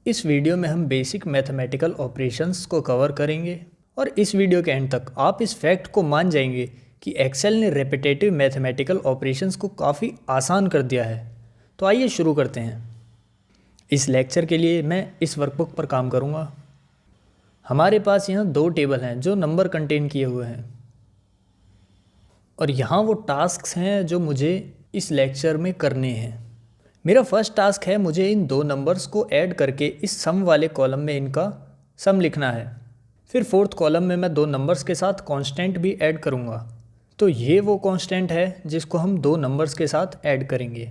इस वीडियो में हम बेसिक मैथमेटिकल ऑपरेशंस को कवर करेंगे और इस वीडियो के एंड तक आप इस फैक्ट को मान जाएंगे कि एक्सेल ने रेपिटेटिव मैथमेटिकल ऑपरेशंस को काफ़ी आसान कर दिया है। तो आइए शुरू करते हैं। इस लेक्चर के लिए मैं इस वर्कबुक पर काम करूँगा। हमारे पास यहाँ दो टेबल हैं जो नंबर कंटेन किए हुए हैं और यहाँ वो टास्क्स हैं जो मुझे इस लेक्चर में करने हैं। मेरा फर्स्ट टास्क है, मुझे इन दो नंबर्स को ऐड करके इस सम वाले कॉलम में इनका सम लिखना है। फिर फोर्थ कॉलम में मैं दो नंबर्स के साथ कांस्टेंट भी ऐड करूँगा। तो ये वो कांस्टेंट है जिसको हम दो नंबर्स के साथ ऐड करेंगे।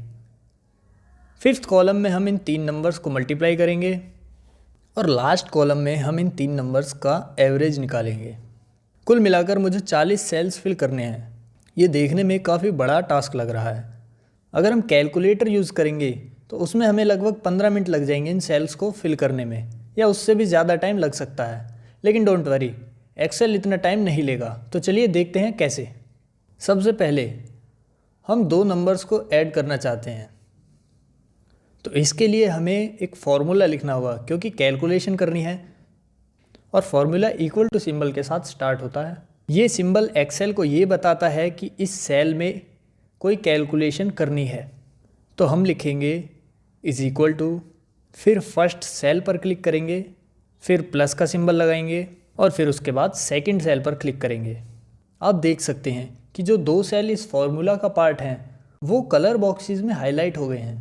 फिफ्थ कॉलम में हम इन तीन नंबर्स को मल्टीप्लाई करेंगे और लास्ट कॉलम में हम इन तीन नंबर्स का एवरेज निकालेंगे। कुल मिलाकर मुझे 40 सेल्स फिल करने हैं। ये देखने में काफ़ी बड़ा टास्क लग रहा है। अगर हम कैलकुलेटर यूज़ करेंगे तो उसमें हमें लगभग 15 मिनट लग जाएंगे इन सेल्स को फिल करने में, या उससे भी ज़्यादा टाइम लग सकता है। लेकिन डोंट वरी, एक्सेल इतना टाइम नहीं लेगा। तो चलिए देखते हैं कैसे। सबसे पहले हम दो नंबर्स को ऐड करना चाहते हैं, तो इसके लिए हमें एक फॉर्मूला लिखना होगा क्योंकि कैलकुलेशन करनी है और फॉर्मूला इक्वल टू सिंबल के साथ स्टार्ट होता है। ये सिंबल एक्सेल को ये बताता है कि इस सेल में कोई कैलकुलेशन करनी है। तो हम लिखेंगे इज इक्वल टू, फिर फर्स्ट सेल पर क्लिक करेंगे, फिर प्लस का सिंबल लगाएंगे और फिर उसके बाद सेकंड सेल पर क्लिक करेंगे। आप देख सकते हैं कि जो दो सेल इस फॉर्मूला का पार्ट हैं वो कलर बॉक्सेस में हाईलाइट हो गए हैं।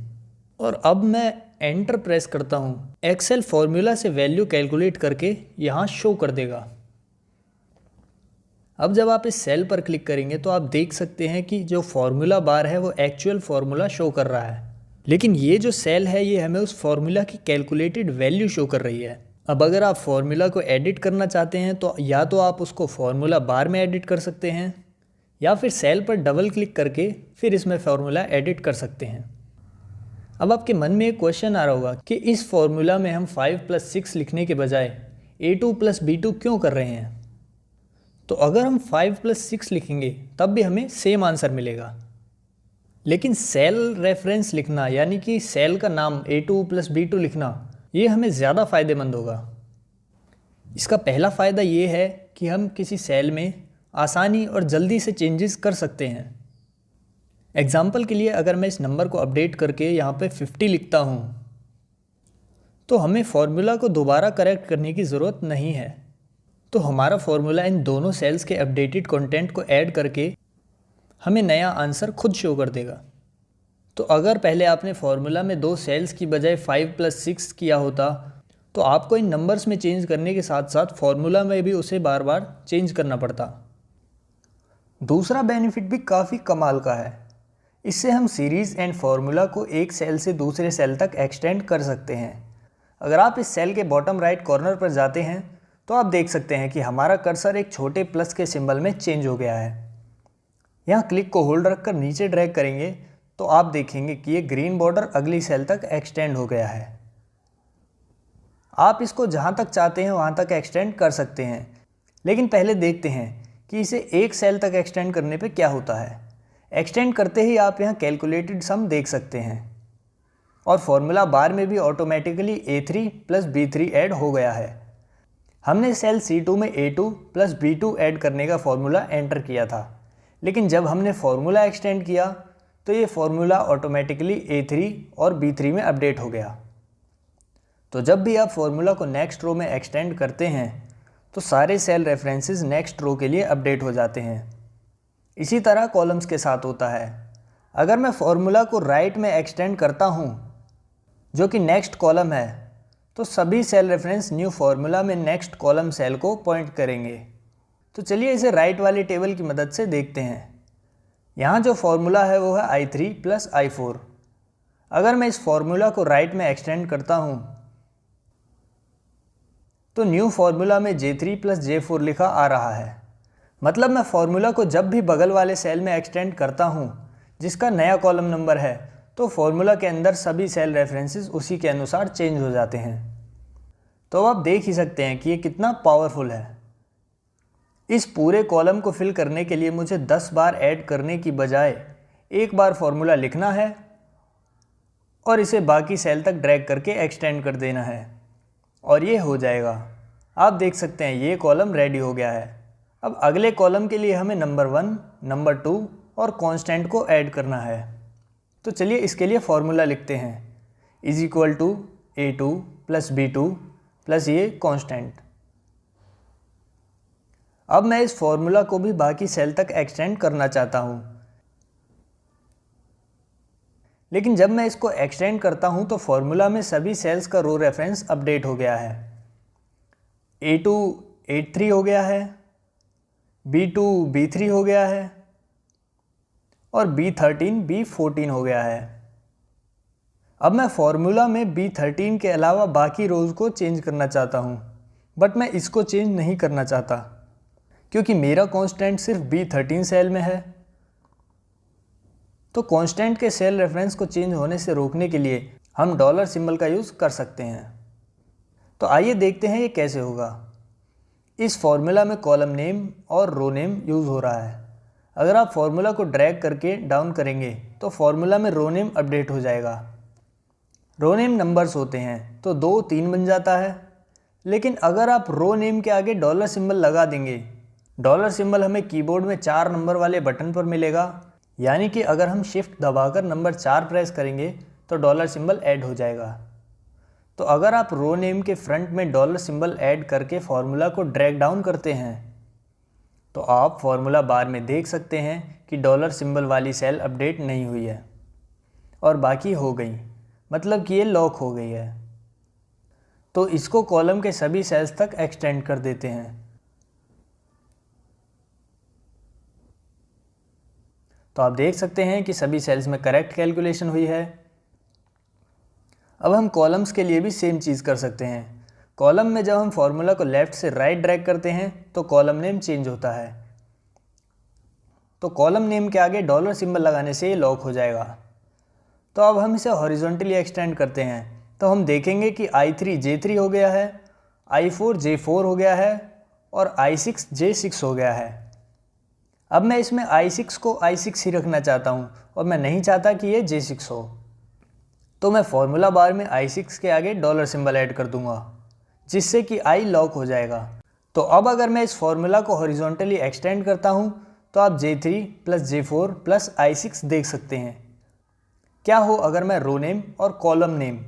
और अब मैं एंटर प्रेस करता हूँ, एक्सेल फॉर्मूला से वैल्यू कैलकुलेट करके यहाँ शो कर देगा। अब जब आप इस सेल पर क्लिक करेंगे तो आप देख सकते हैं कि जो फॉर्मूला बार है वो एक्चुअल फॉर्मूला शो कर रहा है, लेकिन ये जो सेल है ये हमें उस फॉर्मूला की कैलकुलेटेड वैल्यू शो कर रही है। अब अगर आप फॉर्मूला को एडिट करना चाहते हैं तो या तो आप उसको फॉर्मूला बार में एडिट कर सकते हैं या फिर सेल पर डबल क्लिक करके फिर इसमें फॉर्मूला एडिट कर सकते हैं। अब आपके मन में एक क्वेश्चन आ रहा होगा कि इस फॉर्मूला में हम 5 + 6 लिखने के बजाय A2 + B2 क्यों कर रहे हैं। तो अगर हम 5 + 6 लिखेंगे तब भी हमें सेम आंसर मिलेगा, लेकिन सेल रेफरेंस लिखना यानी कि सेल का नाम A2 + B2 लिखना ये हमें ज़्यादा फ़ायदेमंद होगा। इसका पहला फ़ायदा ये है कि हम किसी सेल में आसानी और जल्दी से चेंजेस कर सकते हैं। एग्जाम्पल के लिए अगर मैं इस नंबर को अपडेट करके यहाँ पे 50 लिखता हूँ तो हमें फॉर्मूला को दोबारा करेक्ट करने की ज़रूरत नहीं है। तो हमारा फॉर्मूला इन दोनों सेल्स के अपडेटेड कंटेंट को ऐड करके हमें नया आंसर खुद शो कर देगा। तो अगर पहले आपने फॉर्मूला में दो सेल्स की बजाय 5 + 6 किया होता तो आपको इन नंबर्स में चेंज करने के साथ साथ फॉर्मूला में भी उसे बार बार चेंज करना पड़ता। दूसरा बेनिफिट भी काफ़ी कमाल का है। इससे हम सीरीज़ एंड फार्मूला को एक सेल से दूसरे सेल तक एक्सटेंड कर सकते हैं। अगर आप इस सेल के बॉटम राइट कॉर्नर पर जाते हैं तो आप देख सकते हैं कि हमारा कर्सर एक छोटे प्लस के सिंबल में चेंज हो गया है। यहाँ क्लिक को होल्ड रखकर नीचे ड्रैग करेंगे तो आप देखेंगे कि ये ग्रीन बॉर्डर अगली सेल तक एक्सटेंड हो गया है। आप इसको जहाँ तक चाहते हैं वहाँ तक एक्सटेंड कर सकते हैं, लेकिन पहले देखते हैं कि इसे एक सेल तक एक्सटेंड करने पे क्या होता है। एक्सटेंड करते ही आप यहाँ कैलकुलेटेड सम देख सकते हैं और फॉर्मूला बार में भी ऑटोमेटिकली A3 + B3 ऐड हो गया है। हमने सेल C2 में A2 + B2 ऐड करने का फॉर्मूला एंटर किया था, लेकिन जब हमने फॉर्मूला एक्सटेंड किया तो ये फॉर्मूला ऑटोमेटिकली A3 और B3 में अपडेट हो गया। तो जब भी आप फॉर्मूला को नेक्स्ट रो में एक्सटेंड करते हैं तो सारे सेल रेफरेंसेस नेक्स्ट रो के लिए अपडेट हो जाते हैं। इसी तरह कॉलम्स के साथ होता है। अगर मैं फॉर्मूला को राइट में एक्सटेंड करता हूँ जो कि नेक्स्ट कॉलम है तो सभी सेल रेफरेंस न्यू फार्मूला में नेक्स्ट कॉलम सेल को पॉइंट करेंगे। तो चलिए इसे राइट वाली टेबल की मदद से देखते हैं। यहाँ जो फार्मूला है वो है I3 + I4। अगर मैं इस फार्मूला को राइट में एक्सटेंड करता हूँ तो न्यू फार्मूला में J3 + J4 लिखा आ रहा है। मतलब मैं फार्मूला को जब भी बगल वाले सेल में एक्सटेंड करता हूँ जिसका नया कॉलम नंबर है तो फॉर्मूला के अंदर सभी सेल रेफरेंसेस उसी के अनुसार चेंज हो जाते हैं। तो आप देख ही सकते हैं कि ये कितना पावरफुल है। इस पूरे कॉलम को फिल करने के लिए मुझे 10 बार ऐड करने की बजाय एक बार फॉर्मूला लिखना है और इसे बाकी सेल तक ड्रैग करके एक्सटेंड कर देना है। और ये हो जाएगा। आप देख सकते हैं ये कॉलम रेडी हो गया है। अब अगले कॉलम के लिए हमें नंबर 1, नंबर 2 और कांस्टेंट को ऐड करना है। तो चलिए इसके लिए फॉर्मूला लिखते हैं, is equal to A2 plus B2 plus ये कांस्टेंट। अब मैं इस फॉर्मूला को भी बाकी सेल तक एक्सटेंड करना चाहता हूँ, लेकिन जब मैं इसको एक्सटेंड करता हूँ तो फॉर्मूला में सभी सेल्स का रो रेफरेंस अपडेट हो गया है। A2 A3 हो गया है, B2 B3 हो गया है और B13 B14 हो गया है। अब मैं फॉर्मूला में B13 के अलावा बाकी रोज़ को चेंज करना चाहता हूँ, बट मैं इसको चेंज नहीं करना चाहता क्योंकि मेरा कांस्टेंट सिर्फ B13 सेल में है। तो कांस्टेंट के सेल रेफरेंस को चेंज होने से रोकने के लिए हम डॉलर सिंबल का यूज़ कर सकते हैं। तो आइए देखते हैं ये कैसे होगा। इस फॉर्मूला में कॉलम नेम और रो नेम यूज़ हो रहा है। अगर आप फॉर्मूला को ड्रैग करके डाउन करेंगे तो फॉर्मूला में रो नेम अपडेट हो जाएगा। रो नेम नंबर्स होते हैं तो 2 3 बन जाता है, लेकिन अगर आप रो नेम के आगे डॉलर सिंबल लगा देंगे, डॉलर सिंबल हमें कीबोर्ड में 4 नंबर वाले बटन पर मिलेगा, यानी कि अगर हम शिफ्ट दबाकर नंबर 4 प्रेस करेंगे तो डॉलर सिंबल ऐड हो जाएगा। तो अगर आप रो नेम के फ्रंट में डॉलर सिंबल ऐड करके फॉर्मूला को ड्रैग डाउन करते हैं तो आप फॉर्मूला बार में देख सकते हैं कि डॉलर सिंबल वाली सेल अपडेट नहीं हुई है और बाकी हो गई, मतलब कि ये लॉक हो गई है। तो इसको कॉलम के सभी सेल्स तक एक्सटेंड कर देते हैं। तो आप देख सकते हैं कि सभी सेल्स में करेक्ट कैलकुलेशन हुई है। अब हम कॉलम्स के लिए भी सेम चीज़ कर सकते हैं। कॉलम में जब हम फॉर्मूला को लेफ़्ट से राइट ड्रैग करते हैं तो कॉलम नेम चेंज होता है। तो कॉलम नेम के आगे डॉलर सिंबल लगाने से ये लॉक हो जाएगा। तो अब हम इसे हॉरिजॉन्टली एक्सटेंड करते हैं तो हम देखेंगे कि I3 J3 हो गया है, I4 J4 हो गया है और I6 J6 हो गया है। अब मैं इसमें I6 को I6 ही रखना चाहता हूँ और मैं नहीं चाहता कि ये J6 हो। तो मैं फॉर्मूला बार में I6 के आगे डॉलर सिंबल ऐड कर दूंगा, जिससे कि I लॉक हो जाएगा। तो अब अगर मैं इस फॉर्मूला को हॉरिजॉन्टली एक्सटेंड करता हूँ तो आप J3 plus J4 plus I6 देख सकते हैं। क्या हो अगर मैं रो नेम और कॉलम नेम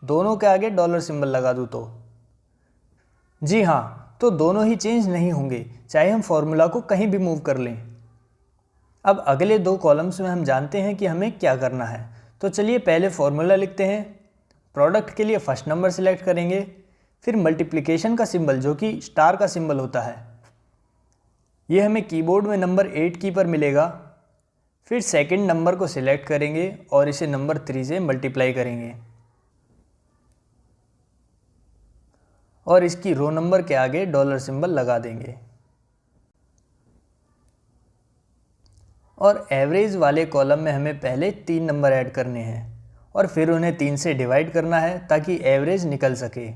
दोनों के आगे डॉलर सिंबल लगा दूँ तो? जी हाँ, तो दोनों ही चेंज नहीं होंगे, चाहे हम फॉर्मूला को कहीं भी मूव कर लें। अब अगले 2 कॉलम्स में हम जानते हैं कि हमें क्या करना है। तो चलिए पहले फॉर्मूला लिखते हैं। प्रोडक्ट के लिए फर्स्ट नंबर सिलेक्ट करेंगे, फिर मल्टीप्लिकेशन का सिंबल जो कि स्टार का सिंबल होता है, ये हमें कीबोर्ड में नंबर 8 की पर मिलेगा। फिर सेकंड नंबर को सिलेक्ट करेंगे और इसे नंबर 3 से मल्टीप्लाई करेंगे और इसकी रो नंबर के आगे डॉलर सिंबल लगा देंगे। और एवरेज वाले कॉलम में हमें पहले 3 नंबर ऐड करने हैं और फिर उन्हें 3 से डिवाइड करना है ताकि एवरेज निकल सके।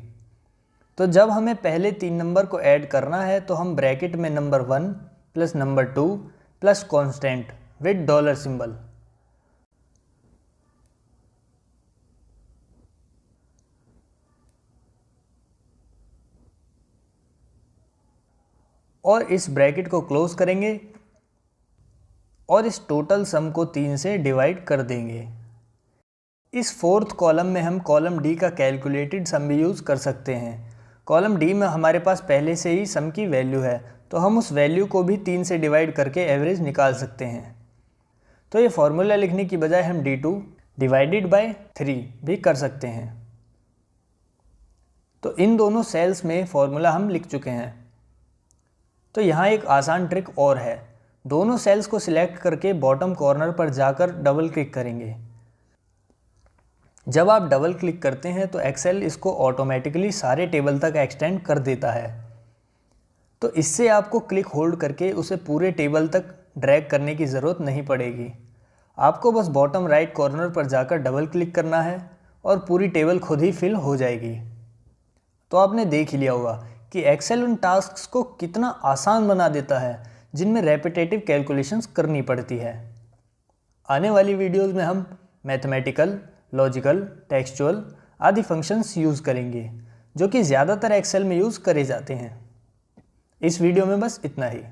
तो जब हमें पहले 3 नंबर को ऐड करना है तो हम ब्रैकेट में number 1 plus number 2 plus constant with dollar symbol, और इस ब्रैकेट को क्लोज करेंगे और इस टोटल सम को 3 से डिवाइड कर देंगे। इस 4th कॉलम में हम कॉलम डी का कैलकुलेटेड सम भी यूज़ कर सकते हैं। कॉलम डी में हमारे पास पहले से ही सम की वैल्यू है, तो हम उस वैल्यू को भी 3 से डिवाइड करके एवरेज निकाल सकते हैं। तो ये फॉर्मूला लिखने की बजाय हम D2 डिवाइडेड बाय 3 भी कर सकते हैं। तो इन दोनों सेल्स में फॉर्मूला हम लिख चुके हैं। तो यहाँ एक आसान ट्रिक और है। दोनों सेल्स को सिलेक्ट करके बॉटम कॉर्नर पर जाकर डबल क्लिक करेंगे। जब आप डबल क्लिक करते हैं तो एक्सेल इसको ऑटोमेटिकली सारे टेबल तक एक्सटेंड कर देता है। तो इससे आपको क्लिक होल्ड करके उसे पूरे टेबल तक ड्रैग करने की ज़रूरत नहीं पड़ेगी। आपको बस बॉटम राइट कॉर्नर पर जाकर डबल क्लिक करना है और पूरी टेबल खुद ही फिल हो जाएगी। तो आपने देख ही लिया होगा कि एक्सेल उन टास्क्स को कितना आसान बना देता है जिनमें रेपिटेटिव कैलकुलेशंस करनी पड़ती है। आने वाली वीडियोज़ में हम मैथमेटिकल, लॉजिकल, टेक्सचुअल आदि फंक्शंस यूज़ करेंगे जो कि ज़्यादातर एक्सेल में यूज़ करे जाते हैं। इस वीडियो में बस इतना ही।